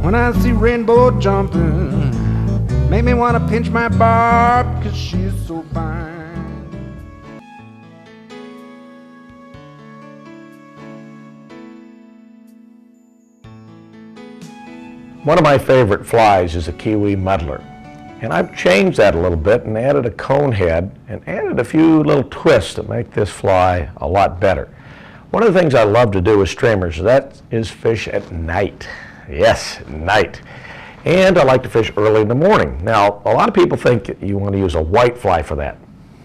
When I see rainbow jumping, make me want to pinch my barb, 'cause she's so fine. One of my favorite flies is a kiwi muddler. And I've changed that a little bit and added a cone head and added a few little twists that make this fly a lot better. One of the things I love to do with streamers, that is fish at night. Yes, night. And I like to fish early in the morning. Now, a lot of people think you want to use a white fly for that.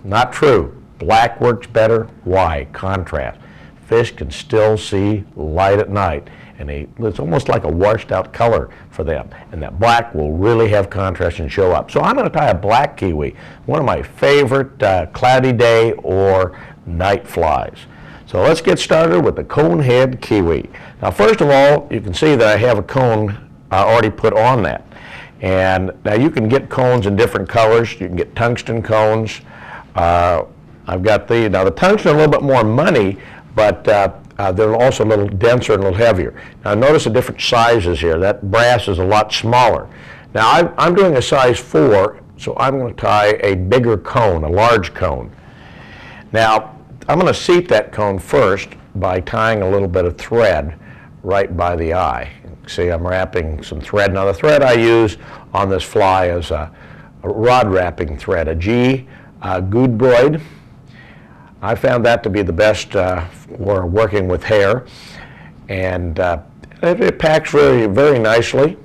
Not true. Black works better. Why? Contrast. Fish can still see light at night, and it's almost like a washed out color for them. And that black will really have contrast and show up. So I'm going to tie a black kiwi, one of my favorite cloudy day or night flies. So let's get started with the conehead kiwi. Now, first of all, you can see that I have a cone already put on that. And now you can get cones in different colors. You can get tungsten cones. I've got now the tungsten are a little bit more money, but they're also a little denser and a little heavier. Now notice the different sizes here. That brass is a lot smaller. Now I'm doing a size 4, so I'm going to tie a bigger cone, a large cone. Now I'm going to seat that cone first by tying a little bit of thread right by the eye. See, I'm wrapping some thread. Now the thread I use on this fly is a rod wrapping thread, a G Gudbroid. I found that to be the best for working with hair, and it packs very, very nicely.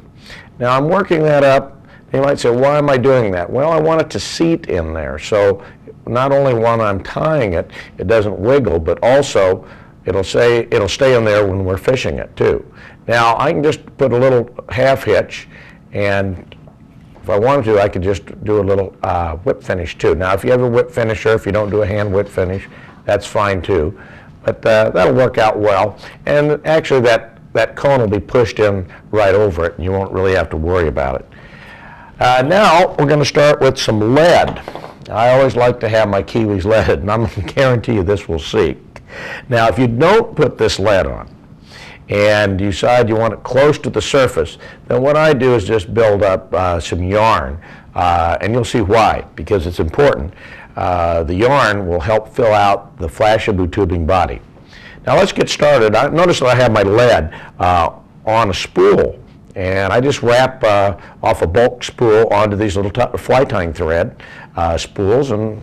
Now I'm working that up. You might say, why am I doing that? Well, I want it to seat in there, so not only when I'm tying it, it doesn't wiggle, but also it'll stay in there when we're fishing it too. Now I can just put a little half hitch, and if I wanted to, I could just do a little whip finish too. Now if you have a whip finisher, if you don't do a hand whip finish, that's fine too. But that'll work out well. And actually that cone will be pushed in right over it, and you won't really have to worry about it. Now we're going to start with some lead. I always like to have my kiwis leaded, and I'm going to guarantee you this will seat. Now if you don't put this lead on, and you decide you want it close to the surface, then what I do is just build up some yarn, and you'll see why, because it's important. The yarn will help fill out the Flashabou tubing body. Now let's get started. Notice that I have my lead on a spool, and I just wrap off a bulk spool onto these little fly tying thread spools, and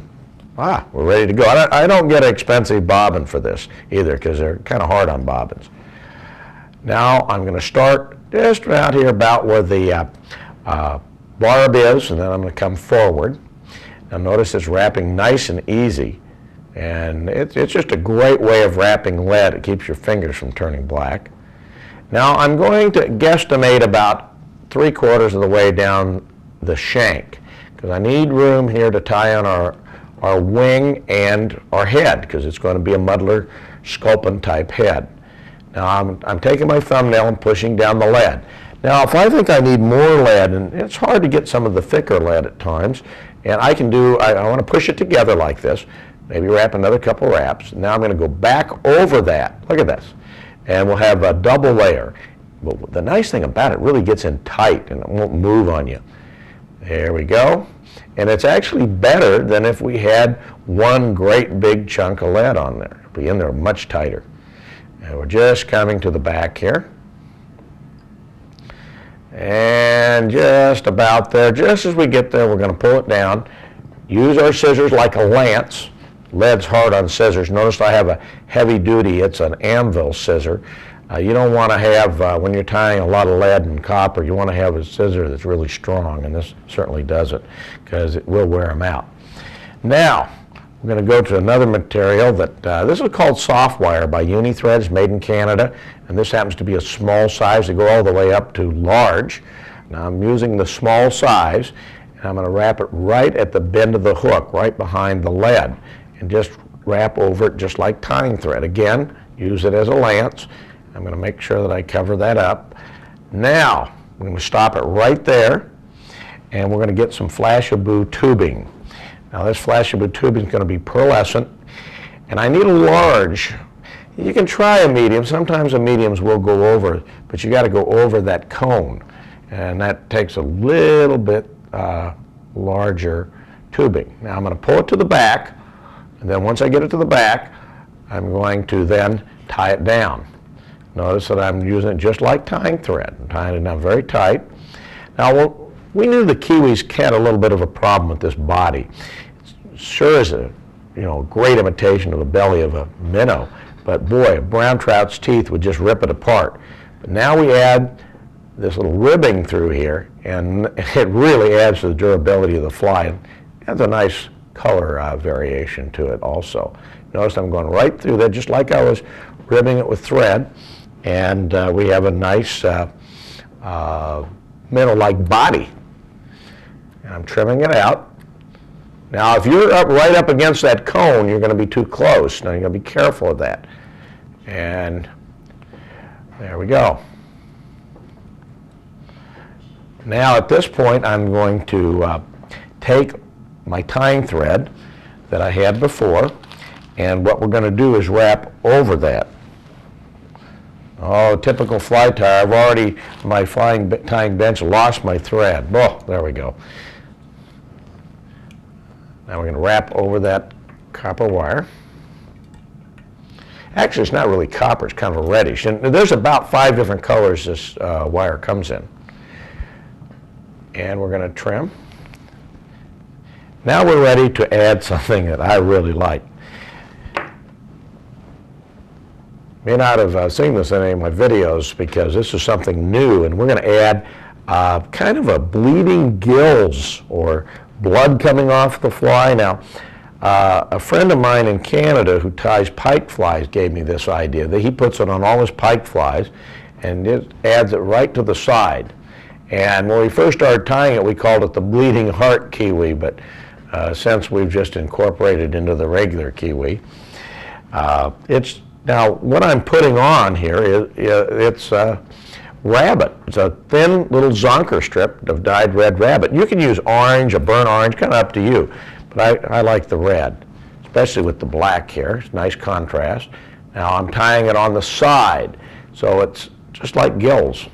we're ready to go. I don't get an expensive bobbin for this either, because they're kind of hard on bobbins. Now I'm going to start just around here about where the barb is, and then I'm going to come forward. Now notice it's wrapping nice and easy, and it's just a great way of wrapping lead. It keeps your fingers from turning black. Now I'm going to guesstimate about 3/4 of the way down the shank, because I need room here to tie on our wing and our head, because it's going to be a muddler scuplin type head. Now I'm taking my thumbnail and pushing down the lead. Now if I think I need more lead, and it's hard to get some of the thicker lead at times, and I want to push it together like this, maybe wrap another couple wraps. Now I'm going to go back over that. Look at this. And we'll have a double layer. But the nice thing about it, really gets in tight and it won't move on you. There we go. And it's actually better than if we had one great big chunk of lead on there. It'll be in there much tighter. And we're just coming to the back here. And just about there, just as we get there, we're going to pull it down. Use our scissors like a lance. Lead's hard on scissors. Notice I have a heavy duty, it's an anvil scissor. You don't want to have, when you're tying a lot of lead and copper, you want to have a scissor that's really strong, and this certainly does it, because it will wear them out. Now, we're going to go to another material that, this is called soft wire by Unithreads, made in Canada, and this happens to be a small size. They go all the way up to large. Now I'm using the small size, and I'm going to wrap it right at the bend of the hook, right behind the lead, and just wrap over it just like tying thread. Again, use it as a lance. I'm going to make sure that I cover that up. Now, we're going to stop it right there, and we're going to get some Flashabou tubing. Now this Flashabou tubing is going to be pearlescent, and I need a large. You can try a medium. Sometimes the mediums will go over, but you got to go over that cone. and that takes a little bit larger tubing. Now I'm going to pull it to the back, and then once I get it to the back, I'm going to then tie it down. Notice that I'm using it just like tying thread. I'm tying it down very tight. Now we knew the kiwis had a little bit of a problem with this body. It sure is a great imitation of the belly of a minnow, but boy, a brown trout's teeth would just rip it apart. But now we add this little ribbing through here, and it really adds to the durability of the fly. And adds a nice color variation to it also. Notice I'm going right through there just like I was ribbing it with thread, and we have a nice minnow-like body. And I'm trimming it out. Now if you're right up against that cone, you're going to be too close. Now you're going to be careful of that. And there we go. Now at this point I'm going to take my tying thread that I had before, and what we're going to do is wrap over that. Oh, typical fly tie. I've already, my tying bench, lost my thread. Oh, there we go. Now we're going to wrap over that copper wire. Actually, it's not really copper, it's kind of a reddish. And there's about 5 different colors this wire comes in. And we're going to trim. Now we're ready to add something that I really like. You may not have seen this in any of my videos because this is something new, and we're going to add kind of a bleeding gills or blood coming off the fly. Now, a friend of mine in Canada who ties pike flies gave me this idea that he puts it on all his pike flies and it adds it right to the side. And when we first started tying it, we called it the bleeding heart kiwi, but since we've just incorporated into the regular kiwi, it's now what I'm putting on here it's rabbit. It's a thin little zonker strip of dyed red rabbit. You can use orange, a burnt orange, kind of up to you, but I like the red, especially with the black here. It's nice contrast. Now I'm tying it on the side, so it's just like gills.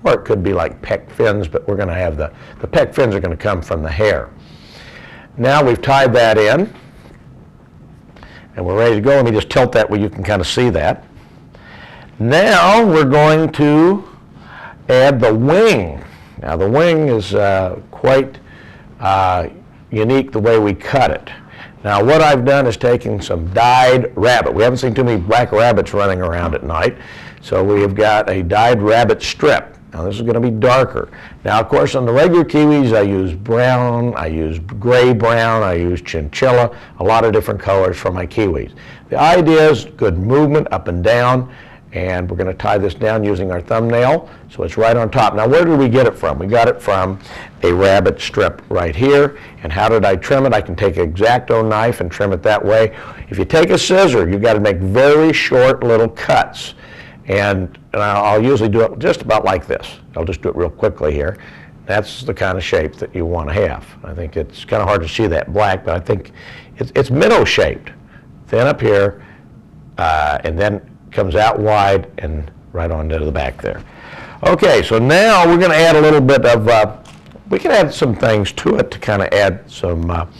Or it could be like pec fins, but we're going to have the pec fins are going to come from the hair. Now we've tied that in, and we're ready to go. Let me just tilt that where you can kind of see that. Now we're going to add the wing. Now the wing is quite unique the way we cut it. Now what I've done is taken some dyed rabbit. We haven't seen too many black rabbits running around at night, so we have got a dyed rabbit strip. Now this is going to be darker. Now of course on the regular kiwis I use brown, I use gray brown, I use chinchilla, a lot of different colors for my kiwis. The idea is good movement up and down, and we're going to tie this down using our thumbnail so it's right on top. Now where did we get it from? We got it from a rabbit strip right here. And how did I trim it? I can take an X-Acto knife and trim it that way. If you take a scissor, you've got to make very short little cuts. And I'll usually do it just about like this. I'll just do it real quickly here. That's the kind of shape that you want to have. I think it's kind of hard to see that black, but I think it's minnow shaped. Thin up here, and then comes out wide and right on to the back there. Okay, so now we're going to add a little bit of, we can add some things to it to kind of add some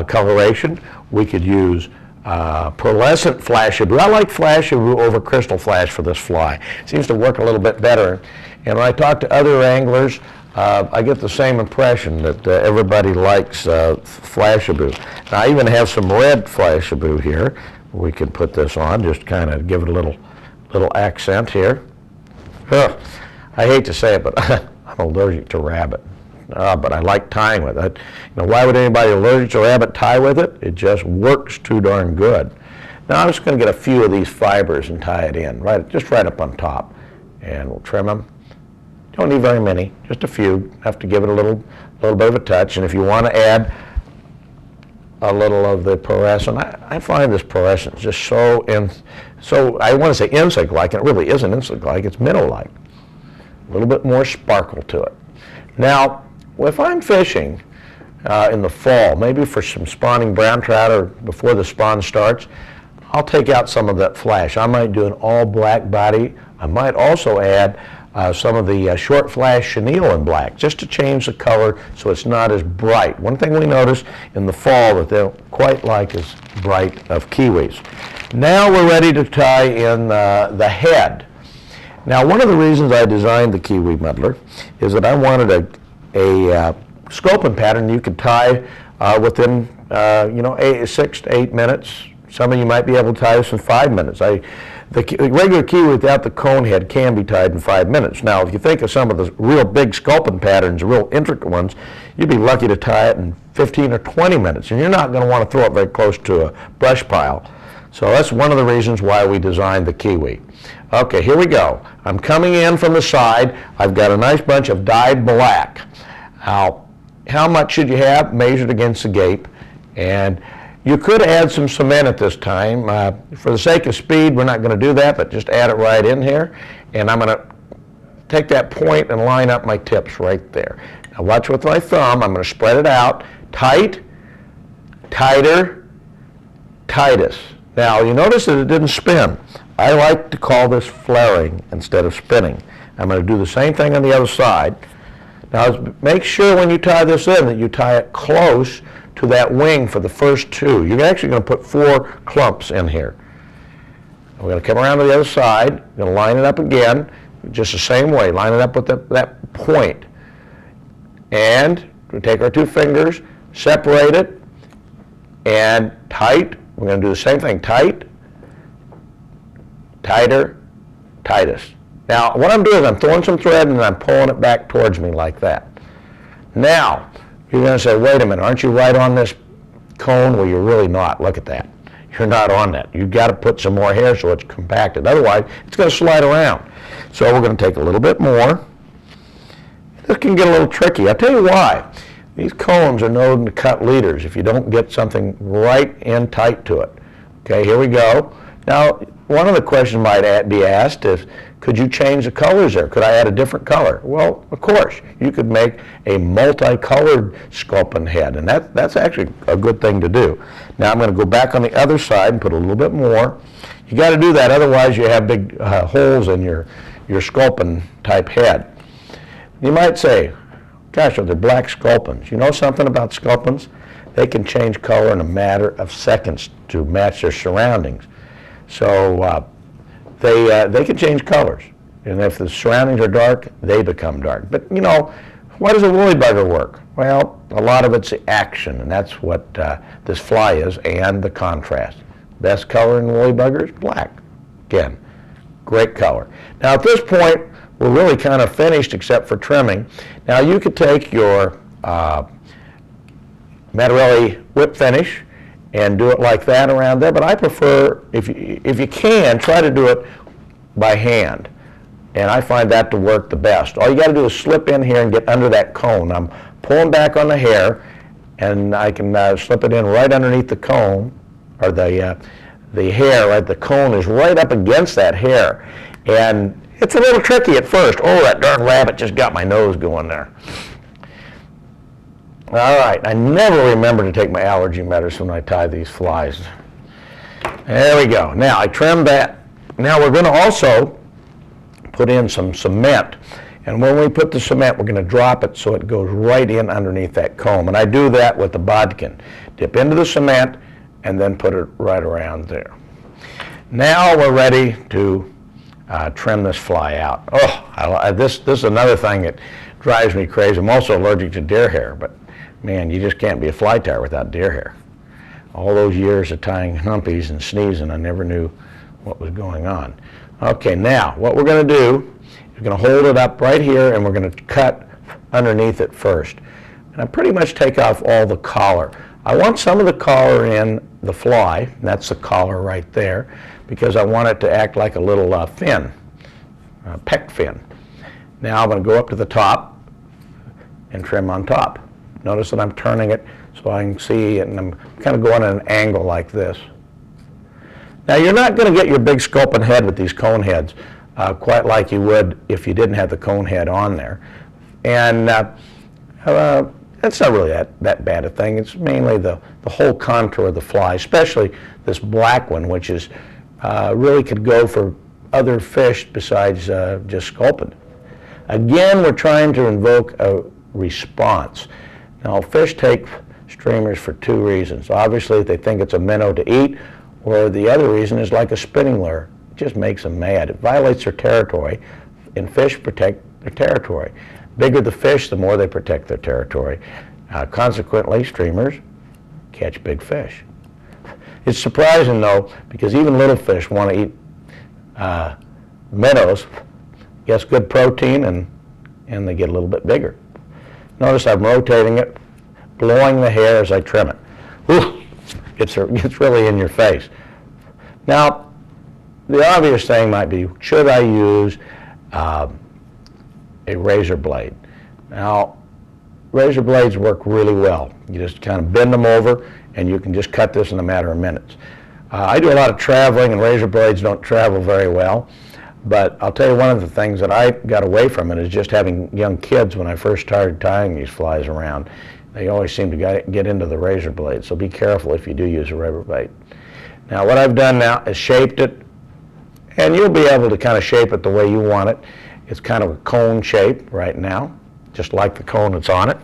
coloration. We could use pearlescent flashabou. I like flashabou over crystal flash for this fly. It seems to work a little bit better. And when I talk to other anglers, I get the same impression that everybody likes flashabou. Now I even have some red flashabou here. We can put this on, just kind of give it a little accent here. Ugh, I hate to say it, but I'm allergic to rabbit. But I like tying with it. Why would anybody allergic to rabbit tie with it? It just works too darn good. Now I'm just going to get a few of these fibers and tie it in, just right up on top. And we'll trim them. Don't need very many, just a few. Have to give it a little bit of a touch. And if you want to add a little of the pearlescent, I find this pearlescent just so I want to say insect-like, and it really isn't insect-like, it's minnow-like. A little bit more sparkle to it. Now, if I'm fishing in the fall, maybe for some spawning brown trout or before the spawn starts, I'll take out some of that flash. I might do an all black body I might also add some of the short flash chenille in black, just to change the color so it's not as bright. One thing we notice in the fall that they don't quite like as bright of kiwis. Now we're ready to tie in the head. Now, one of the reasons I designed the kiwi muddler is that I wanted a scuplin pattern you could tie within 6 to 8 minutes. Some of you might be able to tie this in 5 minutes. The regular kiwi without the cone head can be tied in 5 minutes. Now, if you think of some of the real big scuplin patterns, real intricate ones, you'd be lucky to tie it in 15 or 20 minutes, and you're not going to want to throw it very close to a brush pile. So that's one of the reasons why we designed the kiwi. Okay, here we go. I'm coming in from the side. I've got a nice bunch of dyed black. Now, how much should you have? Measured against the gape. And you could add some cement at this time. For the sake of speed, we're not going to do that, but just add it right in here. And I'm going to take that point and line up my tips right there. Now watch with my thumb. I'm going to spread it out. Tight, tighter, tightest. Now you notice that it didn't spin. I like to call this flaring instead of spinning. I'm going to do the same thing on the other side. Now make sure when you tie this in that you tie it close to that wing for the first two. You're actually going to put 4 clumps in here. We're going to come around to the other side. We're going to line it up again, just the same way. Line it up with that point. And we take our 2 fingers, separate it, and tight. We're going to do the same thing. Tight, tighter, tightest. Now, what I'm doing is I'm throwing some thread and I'm pulling it back towards me like that. Now, you're going to say, wait a minute, aren't you right on this cone? Well, you're really not. Look at that. You're not on that. You've got to put some more hair so it's compacted. Otherwise, it's going to slide around. So we're going to take a little bit more. This can get a little tricky. I'll tell you why. These cones are known to cut leaders if you don't get something right in tight to it. Okay, here we go. Now, one of the questions might be asked is, could you change the colors there? Could I add a different color? Well, of course. You could make a multicolored scuplin head, and that's actually a good thing to do. Now I'm going to go back on the other side and put a little bit more. You got to do that, otherwise you have big holes in your scuplin type head. You might say, gosh, are there black scuplins? You know something about scuplins? They can change color in a matter of seconds to match their surroundings. So they can change colors. And if the surroundings are dark, they become dark. But, you know, why does a woolly bugger work? Well, a lot of it's the action, and that's what this fly is, and the contrast. Best color in woolly bugger is black. Again, great color. Now, at this point, we're really kind of finished except for trimming. Now, you could take your Mattarelli whip finish and do it like that around there, but I prefer, if you can, try to do it by hand, and I find that to work the best. All you got to do is slip in here and get under that cone. I'm pulling back on the hair, and I can slip it in right underneath the cone, or the hair, right? The cone is right up against that hair, and it's a little tricky at first. Oh, that darn rabbit just got my nose going there. All right, I never remember to take my allergy medicine when I tie these flies. There we go. Now I trimmed that. Now we're going to also put in some cement. And when we put the cement, we're going to drop it so it goes right in underneath that comb. And I do that with the bodkin. Dip into the cement and then put it right around there. Now we're ready to trim this fly out. Oh, this is another thing that drives me crazy. I'm also allergic to deer hair, but man, you just can't be a fly tyer without deer hair. All those years of tying humpies and sneezing, I never knew what was going on. Okay, now what we're going to do is we're going to hold it up right here, and we're going to cut underneath it first. And I pretty much take off all the collar. I want some of the collar in the fly, and that's the collar right there, because I want it to act like a little fin, peck fin. Now I'm going to go up to the top and trim on top. Notice that I'm turning it so I can see it, and I'm kind of going at an angle like this. Now, you're not going to get your big scuplin head with these cone heads quite like you would if you didn't have the cone head on there. And that's not really that bad a thing. It's mainly the whole contour of the fly, especially this black one, which is really could go for other fish besides just scuplin. Again, we're trying to invoke a response. Now, fish take streamers for two reasons. Obviously, they think it's a minnow to eat, or the other reason is like a spinning lure. It just makes them mad. It violates their territory, and fish protect their territory. Bigger the fish, the more they protect their territory. Consequently, streamers catch big fish. It's surprising, though, because even little fish want to eat minnows, gets good protein, and they get a little bit bigger. Notice I'm rotating it, blowing the hair as I trim it. Whew, it's really in your face. Now, the obvious thing might be, should I use a razor blade? Now, razor blades work really well. You just kind of bend them over, and you can just cut this in a matter of minutes. I do a lot of traveling, and razor blades don't travel very well. But I'll tell you, one of the things that I got away from it is just having young kids. When I first started tying these flies around, they always seem to get into the razor blade. So be careful if you do use a razor blade. Now, what I've done now is shaped it, and you'll be able to kind of shape it the way you want it. It's kind of a cone shape right now, just like the cone that's on it.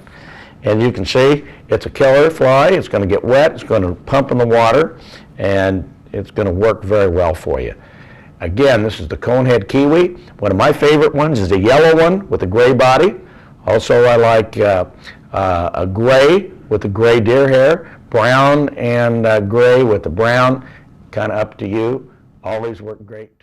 And you can see it's a killer fly. It's going to get wet. It's going to pump in the water, and it's going to work very well for you. Again, this is the Conehead Kiwi. One of my favorite ones is the yellow one with the gray body. Also, I like a gray with the gray deer hair, brown and gray with the brown, kind of up to you. All these work great.